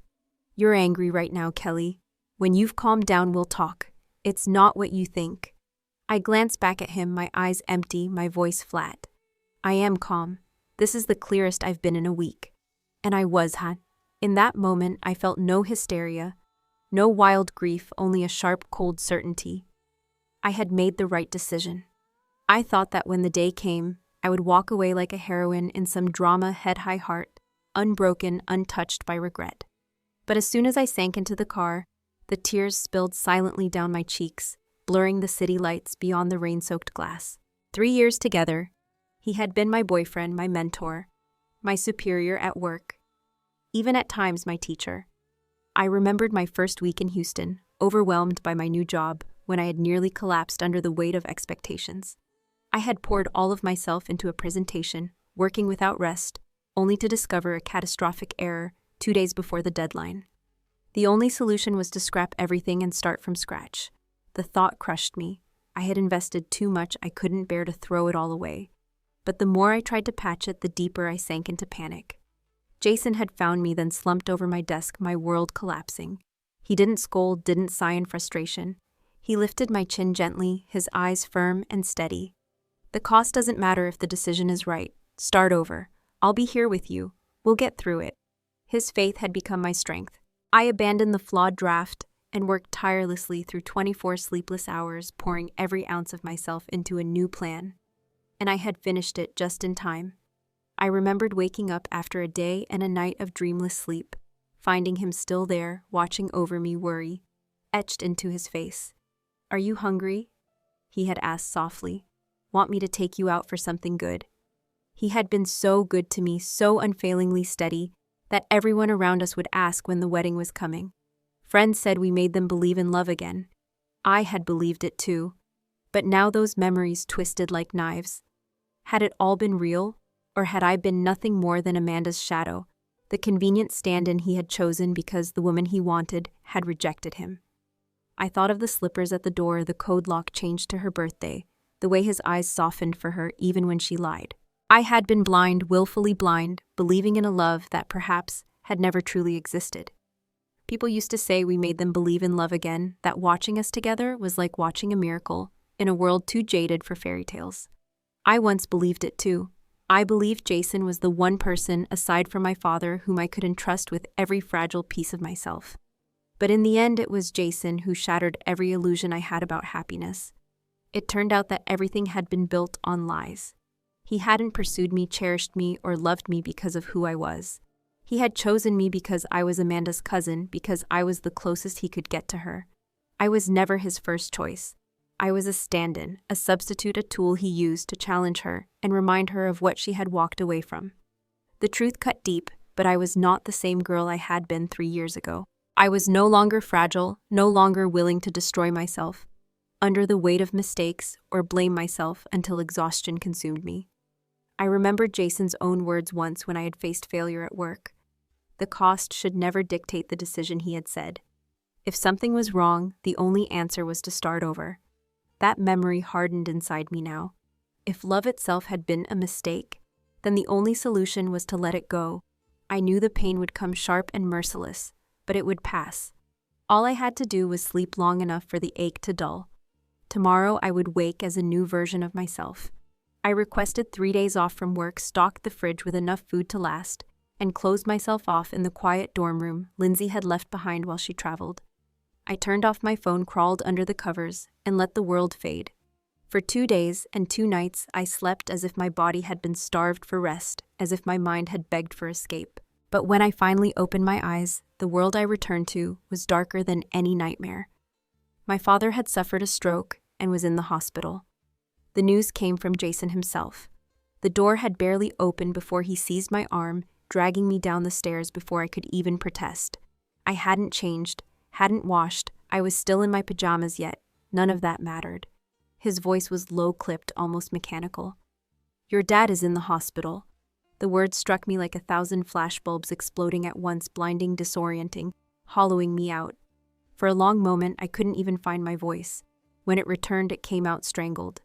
Speaker 1: "You're angry right now, Kelly. When you've calmed down, we'll talk. It's not what you think." I glanced back at him, my eyes empty, my voice flat. "I am calm. This is the clearest I've been in a week." And I was, huh? In that moment, I felt no hysteria, no wild grief, only a sharp, cold certainty. I had made the right decision. I thought that when the day came, I would walk away like a heroine in some drama, head-high heart, unbroken, untouched by regret. But as soon as I sank into the car, the tears spilled silently down my cheeks, blurring the city lights beyond the rain-soaked glass. 3 years together, he had been my boyfriend, my mentor, my superior at work, even at times my teacher. I remembered my first week in Houston, overwhelmed by my new job, when I had nearly collapsed under the weight of expectations. I had poured all of myself into a presentation, working without rest, only to discover a catastrophic error 2 days before the deadline. The only solution was to scrap everything and start from scratch. The thought crushed me. I had invested too much, I couldn't bear to throw it all away. But the more I tried to patch it, the deeper I sank into panic. Jason had found me, then slumped over my desk, my world collapsing. He didn't scold, didn't sigh in frustration. He lifted my chin gently, his eyes firm and steady. "The cost doesn't matter if the decision is right. Start over. I'll be here with you. We'll get through it." His faith had become my strength. I abandoned the flawed draft and worked tirelessly through 24 sleepless hours, pouring every ounce of myself into a new plan. And I had finished it just in time. I remembered waking up after a day and a night of dreamless sleep, finding him still there, watching over me, worry etched into his face. "Are you hungry?" he had asked softly. "Want me to take you out for something good?" He had been so good to me, so unfailingly steady, that everyone around us would ask when the wedding was coming. Friends said we made them believe in love again. I had believed it too. But now those memories twisted like knives. Had it all been real? Or had I been nothing more than Amanda's shadow, the convenient stand-in he had chosen because the woman he wanted had rejected him? I thought of the slippers at the door, the code lock changed to her birthday, the way his eyes softened for her even when she lied. I had been blind, willfully blind, believing in a love that perhaps had never truly existed. People used to say we made them believe in love again, that watching us together was like watching a miracle in a world too jaded for fairy tales. I once believed it too. I believed Jason was the one person, aside from my father, whom I could entrust with every fragile piece of myself. But in the end, it was Jason who shattered every illusion I had about happiness. It turned out that everything had been built on lies. He hadn't pursued me, cherished me, or loved me because of who I was. He had chosen me because I was Amanda's cousin, because I was the closest he could get to her. I was never his first choice. I was a stand-in, a substitute, a tool he used to challenge her and remind her of what she had walked away from. The truth cut deep, but I was not the same girl I had been 3 years ago. I was no longer fragile, no longer willing to destroy myself under the weight of mistakes or blame myself until exhaustion consumed me. I remembered Jason's own words once when I had faced failure at work. The cost should never dictate the decision, he had said. If something was wrong, the only answer was to start over. That memory hardened inside me now. If love itself had been a mistake, then the only solution was to let it go. I knew the pain would come sharp and merciless, but it would pass. All I had to do was sleep long enough for the ache to dull. Tomorrow I would wake as a new version of myself. I requested 3 days off from work, stocked the fridge with enough food to last, and closed myself off in the quiet dorm room Lindsey had left behind while she traveled. I turned off my phone, crawled under the covers, and let the world fade. For 2 days and 2 nights, I slept as if my body had been starved for rest, as if my mind had begged for escape. But when I finally opened my eyes, the world I returned to was darker than any nightmare. My father had suffered a stroke and was in the hospital. The news came from Jason himself. The door had barely opened before he seized my arm, dragging me down the stairs before I could even protest. I hadn't changed, hadn't washed, I was still in my pajamas yet. None of that mattered. His voice was low-clipped, almost mechanical. Your dad is in the hospital. The words struck me like 1,000 flashbulbs exploding at once, blinding, disorienting, hollowing me out. For a long moment, I couldn't even find my voice. When it returned, it came out strangled.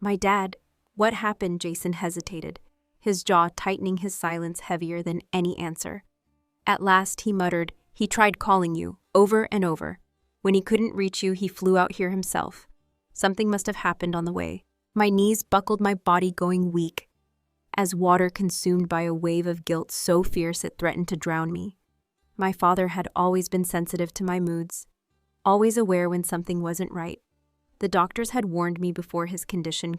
Speaker 1: My dad, what happened? Jason hesitated, his jaw tightening, his silence heavier than any answer. At last, he muttered, he tried calling you, over and over. When he couldn't reach you, he flew out here himself. Something must have happened on the way. My knees buckled, my body going weak, as water consumed by a wave of guilt so fierce it threatened to drown me. My father had always been sensitive to my moods, always aware when something wasn't right. The doctors had warned me before his condition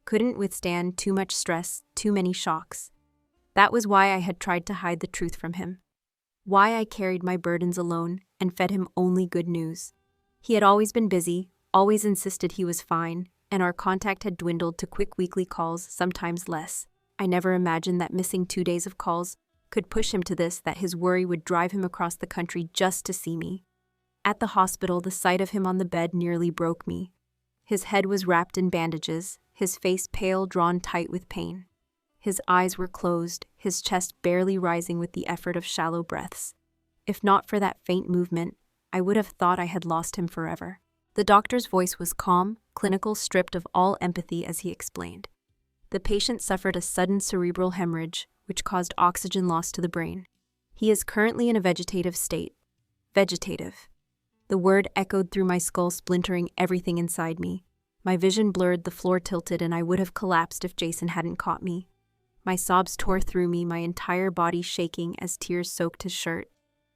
Speaker 1: couldn't withstand too much stress, too many shocks. That was why I had tried to hide the truth from him. Why I carried my burdens alone and fed him only good news. He had always been busy, always insisted he was fine, and our contact had dwindled to quick weekly calls, sometimes less. I never imagined that missing 2 days of calls could push him to this, that his worry would drive him across the country just to see me. At the hospital, the sight of him on the bed nearly broke me. His head was wrapped in bandages, his face pale, drawn tight with pain. His eyes were closed, his chest barely rising with the effort of shallow breaths. If not for that faint movement, I would have thought I had lost him forever. The doctor's voice was calm, clinical, stripped of all empathy as he explained. The patient suffered a sudden cerebral hemorrhage, which caused oxygen loss to the brain. He is currently in a vegetative state. Vegetative. The word echoed through my skull, splintering everything inside me. My vision blurred, the floor tilted, and I would have collapsed if Jason hadn't caught me. My sobs tore through me, my entire body shaking as tears soaked his shirt.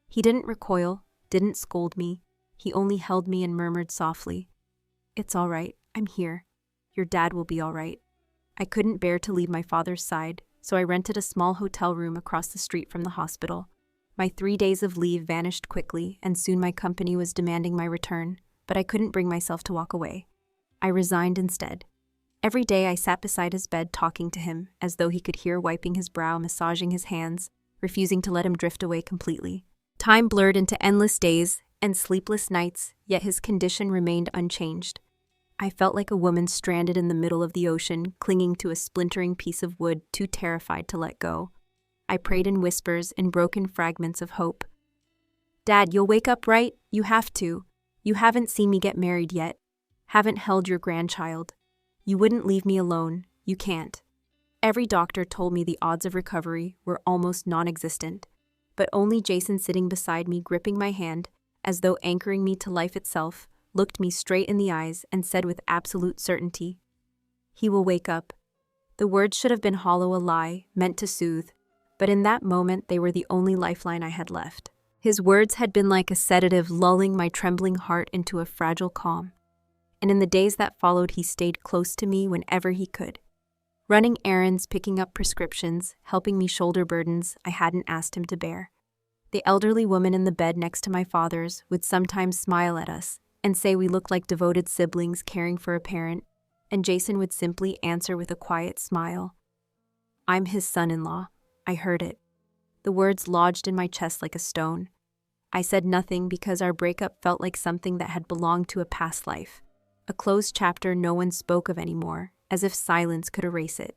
Speaker 1: He didn't recoil, didn't scold me. He only held me and murmured softly, "It's all right, I'm here. Your dad will be all right." I couldn't bear to leave my father's side, so I rented a small hotel room across the street from the hospital. My 3 days of leave vanished quickly, and soon my company was demanding my return, but I couldn't bring myself to walk away. I resigned instead. Every day I sat beside his bed talking to him, as though he could hear, wiping his brow, massaging his hands, refusing to let him drift away completely. Time blurred into endless days and sleepless nights, yet his condition remained unchanged. I felt like a woman stranded in the middle of the ocean, clinging to a splintering piece of wood, too terrified to let go. I prayed in whispers, in broken fragments of hope. "Dad, you'll wake up, right? You have to. You haven't seen me get married yet. Haven't held your grandchild. You wouldn't leave me alone. You can't." Every doctor told me the odds of recovery were almost non-existent, but only Jason, sitting beside me, gripping my hand, as though anchoring me to life itself, looked me straight in the eyes and said with absolute certainty, "He will wake up." The words should have been hollow, a lie, meant to soothe, but in that moment they were the only lifeline I had left. His words had been like a sedative, lulling my trembling heart into a fragile calm. And in the days that followed, he stayed close to me whenever he could. Running errands, picking up prescriptions, helping me shoulder burdens I hadn't asked him to bear. The elderly woman in the bed next to my father's would sometimes smile at us and say we looked like devoted siblings caring for a parent, and Jason would simply answer with a quiet smile, "I'm his son-in-law." I heard it. The words lodged in my chest like a stone. I said nothing because our breakup felt like something that had belonged to a past life, a closed chapter no one spoke of anymore, as if silence could erase it.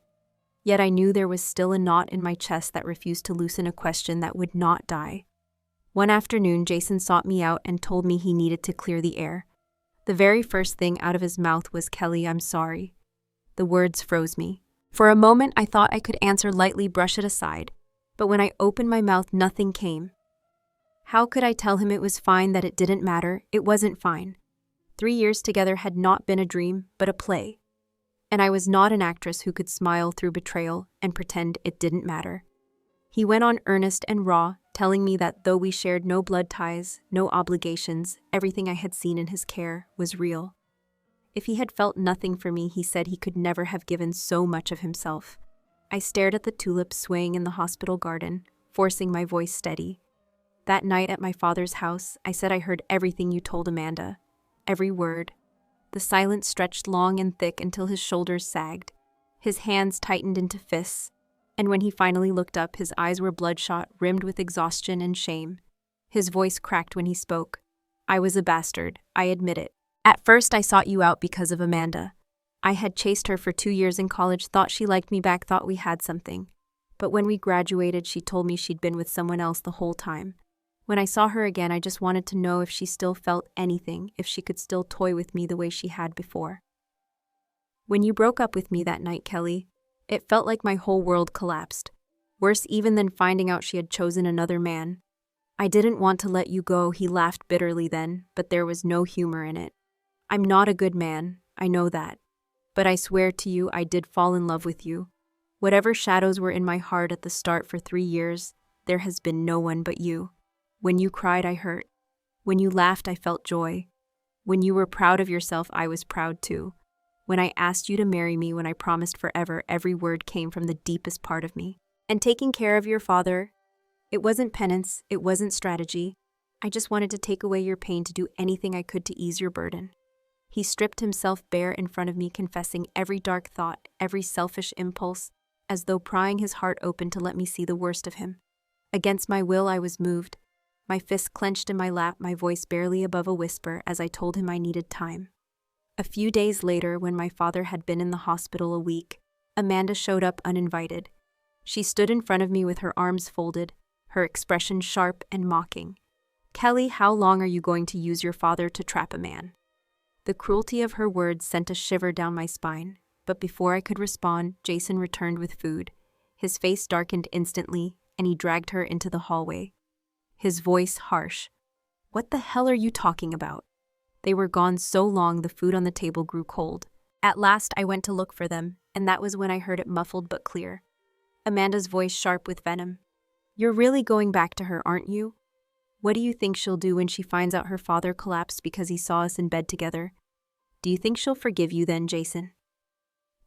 Speaker 1: Yet I knew there was still a knot in my chest that refused to loosen, a question that would not die. One afternoon, Jason sought me out and told me he needed to clear the air. The very first thing out of his mouth was, "Kelly, I'm sorry." The words froze me. For a moment, I thought I could answer lightly, brush it aside, but when I opened my mouth, nothing came. How could I tell him it was fine, that it didn't matter? It wasn't fine. 3 years together had not been a dream, but a play. And I was not an actress who could smile through betrayal and pretend it didn't matter. He went on, earnest and raw, telling me that though we shared no blood ties, no obligations, everything I had seen in his care was real. If he had felt nothing for me, he said he could never have given so much of himself. I stared at the tulips swaying in the hospital garden, forcing my voice steady. That night at my father's house, I said I heard everything you told Amanda. Every word. The silence stretched long and thick until his shoulders sagged. His hands tightened into fists, and when he finally looked up, his eyes were bloodshot, rimmed with exhaustion and shame. His voice cracked when he spoke. "I was a bastard, I admit it. At first I sought you out because of Amanda. I had chased her for 2 years in college, thought she liked me back, thought we had something. But when we graduated, she told me she'd been with someone else the whole time. When I saw her again, I just wanted to know if she still felt anything, if she could still toy with me the way she had before. When you broke up with me that night, Kelly, it felt like my whole world collapsed. Worse even than finding out she had chosen another man. I didn't want to let you go, he laughed bitterly then, but there was no humor in it. I'm not a good man, I know that. But I swear to you, I did fall in love with you. Whatever shadows were in my heart at the start for 3 years, there has been no one but you. When you cried, I hurt. When you laughed, I felt joy. When you were proud of yourself, I was proud too. When I asked you to marry me, when I promised forever, every word came from the deepest part of me. And taking care of your father, it wasn't penance, it wasn't strategy. I just wanted to take away your pain, to do anything I could to ease your burden. He stripped himself bare in front of me, confessing every dark thought, every selfish impulse, as though prying his heart open to let me see the worst of him. Against my will, I was moved. My fist clenched in my lap, my voice barely above a whisper, as I told him I needed time. A few days later, when my father had been in the hospital a week, Amanda showed up uninvited. She stood in front of me with her arms folded, her expression sharp and mocking. Kelly, how long are you going to use your father to trap a man? The cruelty of her words sent a shiver down my spine, but before I could respond, Jason returned with food. His face darkened instantly, and he dragged her into the hallway. His voice harsh. What the hell are you talking about? They were gone so long the food on the table grew cold. At last I went to look for them, and that was when I heard it muffled but clear. Amanda's voice sharp with venom. You're really going back to her, aren't you? What do you think she'll do when she finds out her father collapsed because he saw us in bed together? Do you think she'll forgive you then, Jason?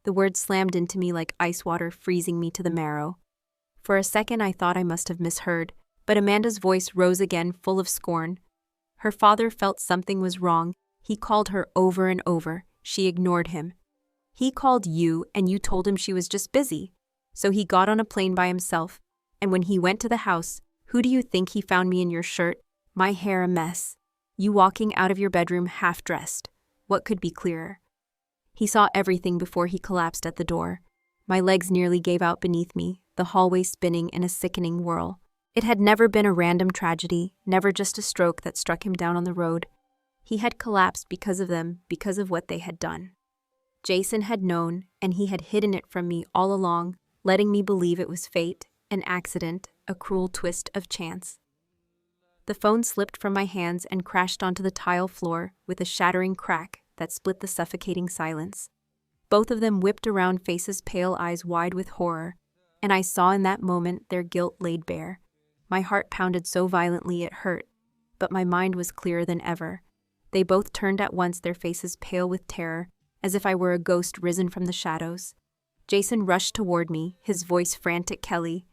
Speaker 1: The words slammed into me like ice water, freezing me to the marrow. For a second I thought I must have misheard, but Amanda's voice rose again, full of scorn. Her father felt something was wrong. He called her over and over. She ignored him. He called you, and you told him she was just busy. So he got on a plane by himself, and when he went to the house, who do you think he found me in your shirt? My hair a mess. You walking out of your bedroom half-dressed. What could be clearer? He saw everything before he collapsed at the door. My legs nearly gave out beneath me, the hallway spinning in a sickening whirl. It had never been a random tragedy, never just a stroke that struck him down on the road. He had collapsed because of them, because of what they had done. Jason had known, and he had hidden it from me all along, letting me believe it was fate, an accident, a cruel twist of chance. The phone slipped from my hands and crashed onto the tile floor with a shattering crack that split the suffocating silence. Both of them whipped around, faces pale, eyes wide with horror, and I saw in that moment their guilt laid bare. My heart pounded so violently it hurt, but my mind was clearer than ever. They both turned at once, their faces pale with terror, as if I were a ghost risen from the shadows. Jason rushed toward me, his voice frantic. Kelly.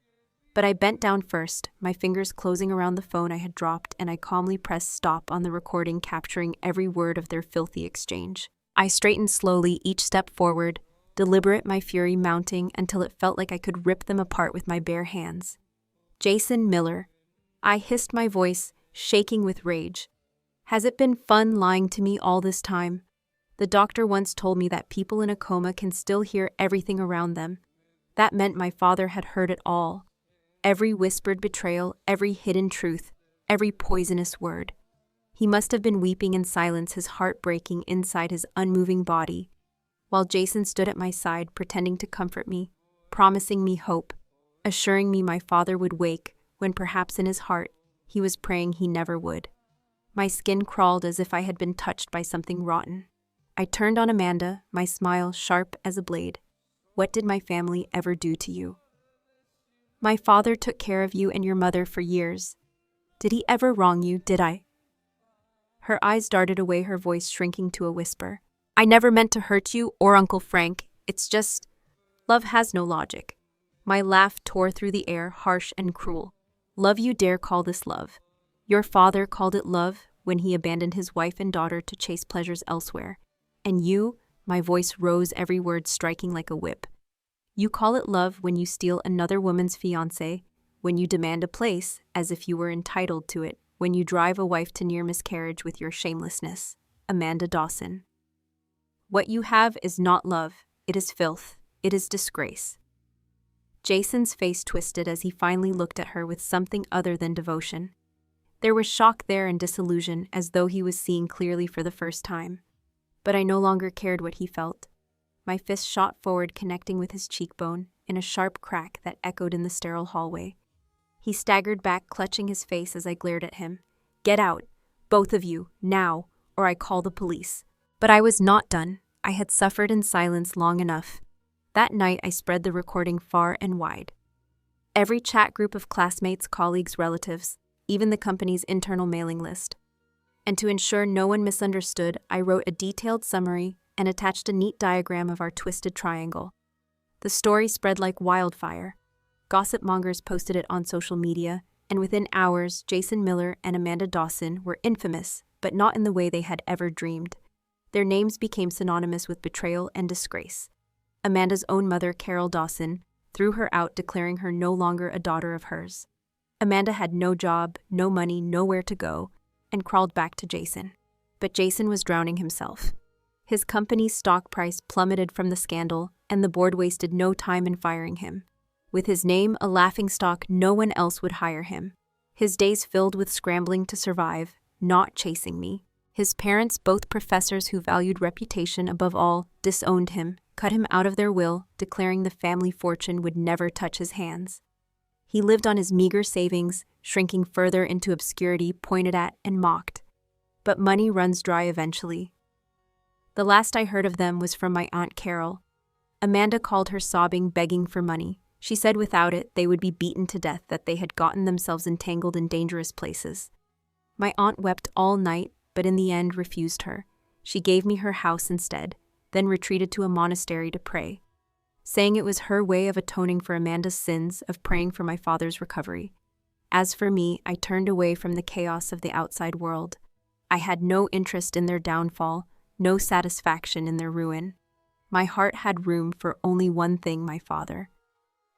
Speaker 1: But I bent down first, my fingers closing around the phone I had dropped, and I calmly pressed stop on the recording, capturing every word of their filthy exchange. I straightened slowly, each step forward, deliberate, my fury mounting until it felt like I could rip them apart with my bare hands. Jason Miller. I hissed, my voice shaking with rage. Has it been fun lying to me all this time? The doctor once told me that people in a coma can still hear everything around them. That meant my father had heard it all. Every whispered betrayal, every hidden truth, every poisonous word. He must have been weeping in silence, his heart breaking inside his unmoving body, while Jason stood at my side, pretending to comfort me, promising me hope, assuring me my father would wake, when perhaps in his heart, he was praying he never would. My skin crawled as if I had been touched by something rotten. I turned on Amanda, my smile sharp as a blade. What did my family ever do to you? My father took care of you and your mother for years. Did he ever wrong you, did I? Her eyes darted away, her voice shrinking to a whisper. I never meant to hurt you or Uncle Frank. It's just, love has no logic. My laugh tore through the air, harsh and cruel. Love, you dare call this love? Your father called it love when he abandoned his wife and daughter to chase pleasures elsewhere. And you, my voice rose, every word striking like a whip. You call it love when you steal another woman's fiancé, when you demand a place as if you were entitled to it, when you drive a wife to near miscarriage with your shamelessness. Amanda Dawson. What you have is not love, it is filth, it is disgrace. Jason's face twisted as he finally looked at her with something other than devotion. There was shock there and disillusion, as though he was seeing clearly for the first time. But I no longer cared what he felt. My fist shot forward, connecting with his cheekbone, in a sharp crack that echoed in the sterile hallway. He staggered back, clutching his face as I glared at him. "Get out, both of you, now, or I call the police." But I was not done. I had suffered in silence long enough. That night I spread the recording far and wide. Every chat group of classmates, colleagues, relatives, even the company's internal mailing list. And to ensure no one misunderstood, I wrote a detailed summary and attached a neat diagram of our twisted triangle. The story spread like wildfire. Gossip mongers posted it on social media, and within hours, Dawson Miller and Amanda Dawson were infamous, but not in the way they had ever dreamed. Their names became synonymous with betrayal and disgrace. Amanda's own mother, Carol Dawson, threw her out, declaring her no longer a daughter of hers. Amanda had no job, no money, nowhere to go, and crawled back to Dawson. But Dawson was drowning himself. His company's stock price plummeted from the scandal, and the board wasted no time in firing him. With his name a laughingstock, no one else would hire him. His days filled with scrambling to survive, not chasing me. His parents, both professors who valued reputation above all, disowned him, cut him out of their will, declaring the family fortune would never touch his hands. He lived on his meager savings, shrinking further into obscurity, pointed at and mocked. But money runs dry eventually. The last I heard of them was from my Aunt Carol. Amanda called her sobbing, begging for money. She said without it, they would be beaten to death, that they had gotten themselves entangled in dangerous places. My aunt wept all night, but in the end refused her. She gave me her house instead, then retreated to a monastery to pray, saying it was her way of atoning for Amanda's sins, of praying for my father's recovery. As for me, I turned away from the chaos of the outside world. I had no interest in their downfall, no satisfaction in their ruin. My heart had room for only one thing: my father.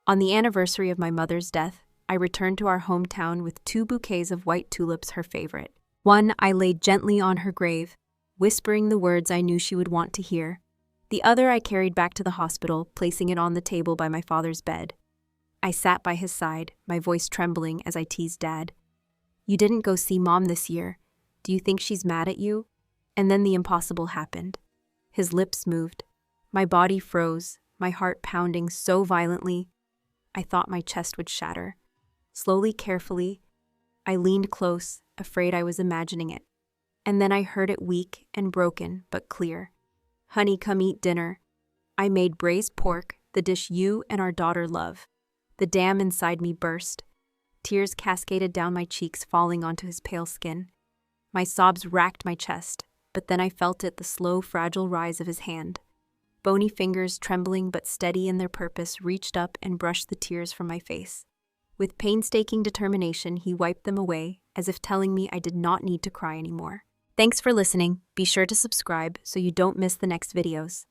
Speaker 1: On the anniversary of my mother's death, I returned to our hometown with 2 bouquets of white tulips, her favorite. One I laid gently on her grave, whispering the words I knew she would want to hear. The other I carried back to the hospital, placing it on the table by my father's bed. I sat by his side, my voice trembling as I teased Dad. "You didn't go see Mom this year. Do you think she's mad at you?" And then the impossible happened. His lips moved. My body froze, my heart pounding so violently, I thought my chest would shatter. Slowly, carefully, I leaned close, afraid I was imagining it. And then I heard it, weak and broken, but clear. "Honey, come eat dinner. I made braised pork, the dish you and our daughter love." The dam inside me burst. Tears cascaded down my cheeks, falling onto his pale skin. My sobs racked my chest, but then I felt it, the slow, fragile rise of his hand. Bony fingers, trembling but steady in their purpose, reached up and brushed the tears from my face. With painstaking determination, he wiped them away, as if telling me I did not need to cry anymore. Thanks for listening. Be sure to subscribe so you don't miss the next videos.